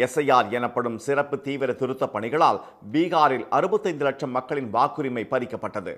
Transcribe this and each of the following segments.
SIR எனப்படும் சிறப்பு தீவிர திருத்த பணிகளால் பீகாரில் 65 லட்சம் மக்களின் வாக்குரிமை பறிக்கப்பட்டது.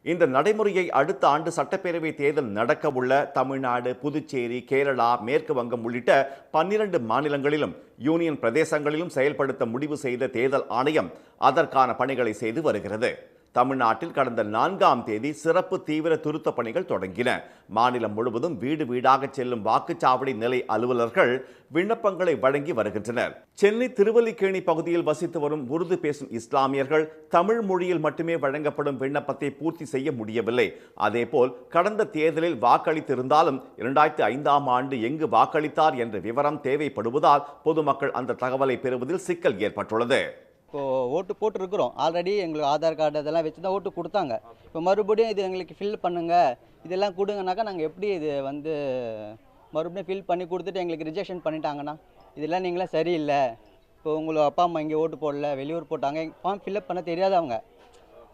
இந்த நடைமுறையை அடுத்த ஆண்டு சட்டப்பேரவை தேர்தல் நடக்கவுள்ள தமிழ்நாடு, புதுச்சேரி, கேரளா, மேற்கு வங்கம் உள்ளிட்ட 12 மாநிலங்களிலும் யூனியன் பிரதேசங்களிலும் செயல்படுத்த முடிவு செய்த தேர்தல் ஆணையம் அதற்கான பணிகளை செய்து வருகிறது. தமிழ்நாட்டில் கடந்த 4ஆம் தேதி சிறப்பு தீவிர திருத்த பணிகள் தொடங்கின. மாநிலம் முழுவதும் வீடு வீடாக செல்லும் வாக்குச்சாவடி நிலை அலுவலர்கள் விண்ணப்பங்களை வழங்கி வருகின்றனர். சென்னை திருவல்லிக்கேணி பகுதியில் வசித்து வரும் உருது பேசும் இஸ்லாமியர்கள் தமிழ் மொழியில் மட்டுமே வழங்கப்படும் விண்ணப்பத்தை பூர்த்தி செய்ய முடியவில்லை. அதேபோல் கடந்த தேர்தலில் வாக்களித்திருந்தாலும் 2005ஆம் ஆண்டு எங்கு வாக்களித்தார் என்ற விவரம் தேவைப்படுவதால் பொதுமக்கள் அந்த தகவலை பெறுவதில் சிக்கல் ஏற்பட்டுள்ளது. இப்போது ஓட்டு போட்டுருக்குறோம், ஆல்ரெடி எங்களுக்கு ஆதார் கார்டு இதெல்லாம் வச்சு தான் ஓட்டு கொடுத்தாங்க. இப்போ மறுபடியும் இது எங்களுக்கு ஃபில் பண்ணுங்கள், இதெல்லாம் கொடுங்கனாக்கா நாங்கள் எப்படி இது மறுபடியும் ஃபில் பண்ணி கொடுத்துட்டு எங்களுக்கு ரிஜெக்ஷன் பண்ணிட்டாங்கன்னா இதெல்லாம் நீங்களே சரியில்லை, இப்போ உங்களை அப்பா அம்மா இங்கே ஓட்டு போடல, வெளியூர் போட்டாங்க, ஃபார்ம் ஃபில்அப் பண்ண தெரியாதவங்க,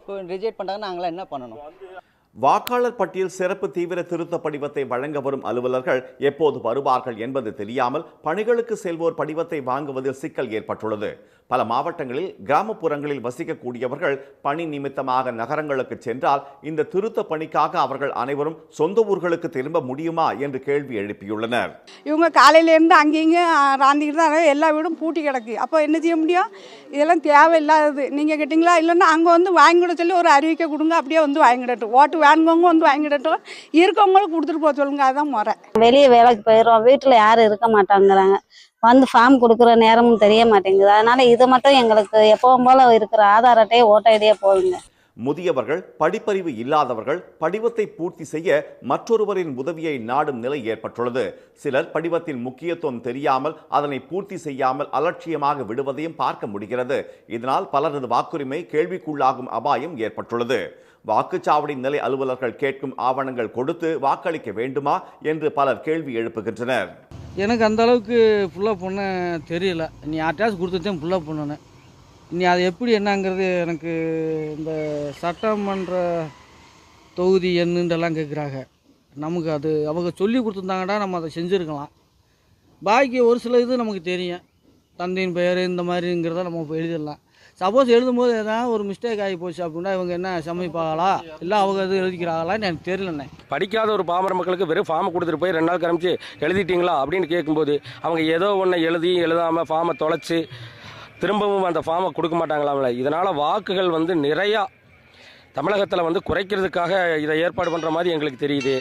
இப்போ ரிஜெக்ட் பண்ணிட்டாங்கன்னா நாங்களாம் என்ன பண்ணணும்? வாக்காளர் பட்டியல் சிறப்பு தீவிர திருத்த படிவத்தை வழங்க வரும் அலுவலர்கள் எப்போது வருவார்கள் என்பது தெரியாமல் பணிகளுக்கு செல்வோர் படிவத்தை வாங்குவதில் சிக்கல் ஏற்பட்டுள்ளது. பல மாவட்டங்களில் கிராமப்புறங்களில் வசிக்கக்கூடியவர்கள் பணி நிமித்தமாக நகரங்களுக்கு சென்றால் இந்த திருத்த பணிக்காக அவர்கள் அனைவரும் சொந்த ஊர்களுக்கு திரும்ப முடியுமா என்று கேள்வி எழுப்பியுள்ளனர். இவங்க காலையிலேருந்து அங்கேயும் ராந்திக்கிட்டு தான் எல்லா வீடும் பூட்டி கிடக்கு. அப்போ என்ன செய்ய முடியும்? இதெல்லாம் தேவையில்லாதது. நீங்கள் கேட்டிங்களா? இல்லைன்னா அங்கே வந்து வாங்கிட சொல்லி ஒரு அறிவிக்கை கொடுங்க, அப்படியே வந்து வாங்கிடட்டும். ஓட்டு வாங்குவவங்க வந்து வாங்கிடட்டும், இருக்கவங்களும் கொடுத்துட்டு போக சொல்லுங்க. அதுதான் முறை. வெளியே வேலைக்கு போயிடுவோம், வீட்டில் யாரும் இருக்க மாட்டாங்கிறாங்க, வந்து ஃபார்ம் கொடுக்குற நேரமும் தெரிய மாட்டேங்குது. அதனால இது மட்டும் எங்களுக்கு எப்பவும் போல இருக்கிற ஆதார் அட்டையை ஓட்ட ஐடியா போதுங்க. முதியவர்கள், படிப்பறிவு இல்லாதவர்கள் படிவத்தை பூர்த்தி செய்ய மற்றொருவரின் உதவியை நாடும் நிலை ஏற்பட்டுள்ளது. சிலர் படிவத்தின் முக்கியத்துவம் தெரியாமல் அதனை பூர்த்தி செய்யாமல் அலட்சியமாக விடுவதையும் பார்க்க முடிகிறது. இதனால் பலரது வாக்குரிமை கேள்விக்குள்ளாகும் அபாயம் ஏற்பட்டுள்ளது. வாக்குச்சாவடி நிலை அலுவலர்கள் கேட்கும் ஆவணங்கள் கொடுத்து வாக்களிக்க வேண்டுமா என்று பலர் கேள்வி எழுப்புகின்றனர். எனக்கு அந்த அளவுக்கு ஃபுல்லாக பண்ண தெரியல. நீ யார்ட்டாச்சும் கொடுத்துட்டேன் ஃபுல்லாக பண்ணணும். இனி அது எப்படி என்னங்கிறது எனக்கு இந்த சட்டமன்ற தொகுதி என்னன்றெல்லாம் கேட்குறாங்க. நமக்கு அது அவங்க சொல்லி கொடுத்துருந்தாங்கன்னா நம்ம அதை செஞ்சுருக்கலாம். பாக்கி ஒரு சில இது நமக்கு தெரியும், தந்தையின் பெயர் இந்த மாதிரிங்கிறத நம்ம இப்போ எழுதிடலாம். சப்போஸ் எழுதும்போது எதாவது ஒரு மிஸ்டேக் ஆகி போச்சு அப்படின்னா இவங்க என்ன சமைப்பாங்களா இல்லை அவங்க எதுவும் எழுதிக்கிறாங்களான்னு எனக்கு தெரியலண்ணே. படிக்காத ஒரு பாமர மக்களுக்கு வெறும் ஃபார்மை கொடுத்துட்டு போய் 2 நாள் கரைச்சி எழுதிட்டீங்களா அப்படின்னு கேட்கும்போது அவங்க ஏதோ ஒன்று எழுதாமல் ஃபார்மை தொலைச்சி திரும்பவும் அந்த ஃபார்மை கொடுக்க மாட்டாங்களாம்ல. இதனால் வாக்குகள் நிறையா தமிழகத்தில் குறைக்கிறதுக்காக இதை ஏற்பாடு பண்ணுற மாதிரி எங்களுக்கு தெரியுது.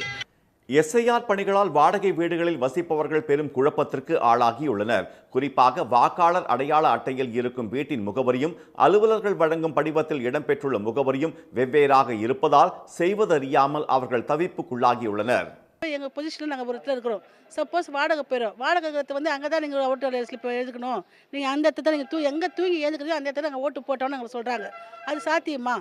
எஸ்ஐஆர் பணிகளால் வாடகை வீடுகளில் வசிப்பவர்கள் பெரும் குழப்பத்திற்கு ஆளாகியுள்ளனர். குறிப்பாக வாக்காளர் அடையாள அட்டையில் இருக்கும் வீட்டின் முகவரியும் அலுவலர்கள் வழங்கும் படிவத்தில் இடம்பெற்றுள்ள முகவரியும் வெவ்வேறாக இருப்பதால் செய்வதறியாமல் அவர்கள் தவிப்புக்குள்ளாகியுள்ளனர். எங்கள் பொசிஷனில் நாங்கள் ஒரு இடத்துல இருக்கிறோம். சப்போஸ் வாடகை போயிடும், வாடகை வந்து அங்கே தான் நீங்கள் ஓட்டு ஸ்லிப் எழுதுக்கணும், நீங்கள் அந்த இடத்துல தான் நீங்கள் எங்கே தூங்கி எழுதுக்கிறதோ அந்த இடத்துல நாங்கள் ஓட்டு போட்டோம்னு நாங்கள் சொல்கிறாங்க. அது சாத்தியமா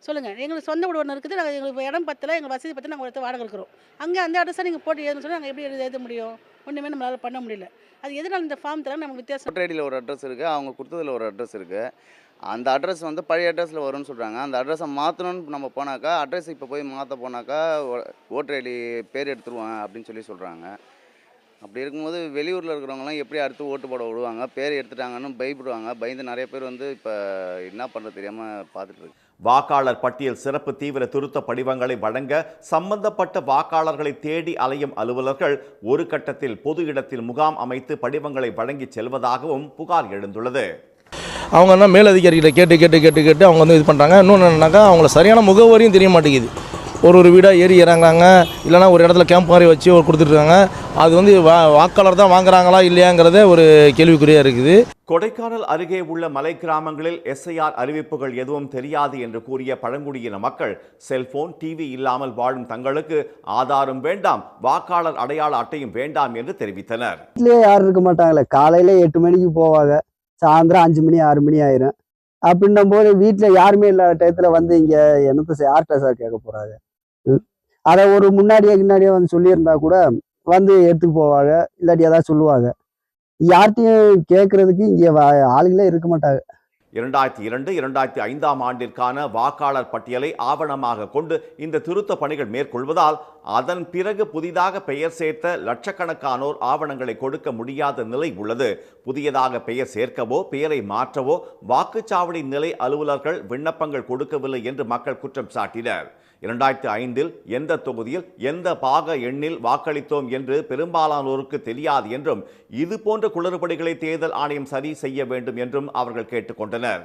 சொல்லுங்கள்? எங்களுக்கு சொந்த வீடு ஒன்று இருக்குது, நாங்கள் எங்களுக்கு இடம் பத்தலை, எங்கள் வசதி பற்றி நாங்கள் ஒரு வாடகை இருக்கிறோம். அங்கே அந்த அட்ரஸாக நீங்கள் போட்டு எழுதுன்னு சொல்லி நாங்கள் எப்படி எழுத முடியும்? ஒன்றுமே நம்மளால் பண்ண முடியல. அது எதனால் இந்த ஃபார்ம் தர நமக்கு வித்தியாசம். ஓட்டர் ஐடியில் ஒரு அட்ரஸ் இருக்குது, அவங்க கொடுத்ததில் ஒரு அட்ரஸ் இருக்குது. அந்த அட்ரஸ் பழைய அட்ரஸில் வரும்னு சொல்கிறாங்க. அந்த அட்ரஸை மாற்றணும்னு நம்ம போனாக்கா, அட்ரஸ் இப்போ போய் மாற்ற போனாக்கா ஓட்டர் ஐடி பேர் எடுத்துருவாங்க அப்படின்னு சொல்கிறாங்க. அப்படி இருக்கும்போது வெளியூரில் இருக்கிறவங்களாம் எப்படி அடுத்து ஓட்டு போட விடுவாங்க? பேர் எடுத்துட்டாங்கன்னு பயப்படுவாங்க. பயந்து நிறைய பேர் இப்போ என்ன பண்ணுறது தெரியாமல் பார்த்துட்டு இருக்கு. வாக்காளர் பட்டியல் சிறப்பு தீவிர திருத்த படிவங்களை வழங்க சம்பந்தப்பட்ட வாக்காளர்களை தேடி அலையும் அலுவலர்கள் ஒரு கட்டத்தில் பொது இடத்தில் முகாம் அமைத்து படிவங்களை வழங்கி செல்வதாகவும் புகார் எழுந்துள்ளது. அவங்க என்ன மேலதிகாரிகிட்ட கேட்டு கேட்டு கேட்டு கேட்டு அவங்க இது பண்ணுறாங்க. இன்னொன்று என்னன்னாக்கா அவங்கள சரியான முகவரியும் தெரிய மாட்டேங்குது. ஒரு வீடாக ஏறி இறங்குறாங்க, இல்லைனா ஒரு இடத்துல கேம்ப் மாதிரி வச்சு கொடுத்துட்ருக்காங்க. அது வாக்காளர் தான் வாங்குறாங்களா இல்லையாங்கிறதே ஒரு கேள்விக்குறியாக இருக்குது. கொடைக்கானல் அருகே உள்ள மலை கிராமங்களில் எஸ்ஐஆர் அறிவிப்புகள் எதுவும் தெரியாது என்று கூறிய பழங்குடியின மக்கள் செல்போன், டிவி இல்லாமல் வாழும் தங்களுக்கு ஆதாரம் வேண்டாம், வாக்காளர் அடையாள அட்டையும் வேண்டாம் என்று தெரிவித்தனர். வீட்டிலேயே யாரும் இருக்க மாட்டாங்களே, காலையில் 8 மணிக்கு போவாங்க, சாயந்தரம் 5 மணி 6 மணி ஆயிரும். அப்படின்னும் போது வீட்டில் யாருமே இல்லாத டயத்தில் இங்கே என்னத்தை யார்கிட்ட சார் கேட்க போகிறாங்க? அதை ஒரு முன்னாடியே சொல்லியிருந்தா கூட எடுத்துட்டு போவாங்க, இல்லாட்டி ஏதாவது சொல்லுவாங்க. யார்கிட்டையும் கேட்கறதுக்கு இங்கே ஆளுங்களே இருக்க மாட்டாங்க. 2002, 2005 ஆண்டிற்கான வாக்காளர் பட்டியலை ஆவணமாக கொண்டு இந்த திருத்த பணிகள் மேற்கொள்வதால் அதன் பிறகு புதிதாக பெயர் சேர்த்த லட்சக்கணக்கானோர் ஆவணங்களை கொடுக்க முடியாத நிலை உள்ளது. புதியதாக பெயர் சேர்க்கவோ பெயரை மாற்றவோ வாக்குச்சாவடி நிலை அலுவலர்கள் விண்ணப்பங்கள் கொடுக்கவில்லை என்று மக்கள் குற்றம் சாட்டினர். 2005இல் எந்த தொகுதியில் எந்த பாக எண்ணில் வாக்களித்தோம் என்று பெரும்பாலானோருக்கு தெரியாது என்றும் இதுபோன்ற குளறுபடிகளை தேர்தல் ஆணையம் சரி செய்ய வேண்டும் என்றும் அவர்கள் கேட்டுக்கொண்டனர்.